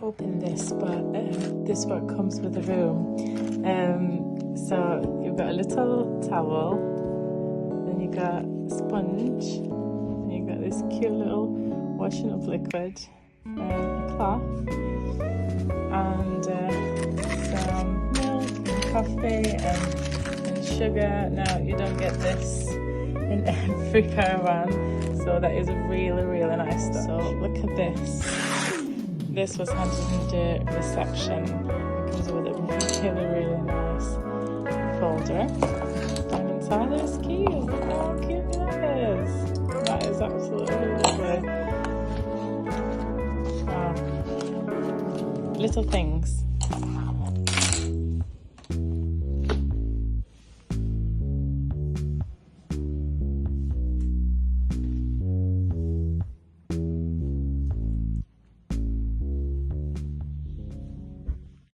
Open this, but this what comes with the room. So you've got a little towel, then you got a sponge, and you got this cute little washing up liquid, a cloth, and some milk and coffee and sugar. Now you don't get this in every caravan, so that is really nice stuff. So look at this. This was handed in the reception. It comes with a really nice folder. And inside there's keys. Look how cute that is. That is absolutely lovely. Wow. Little things.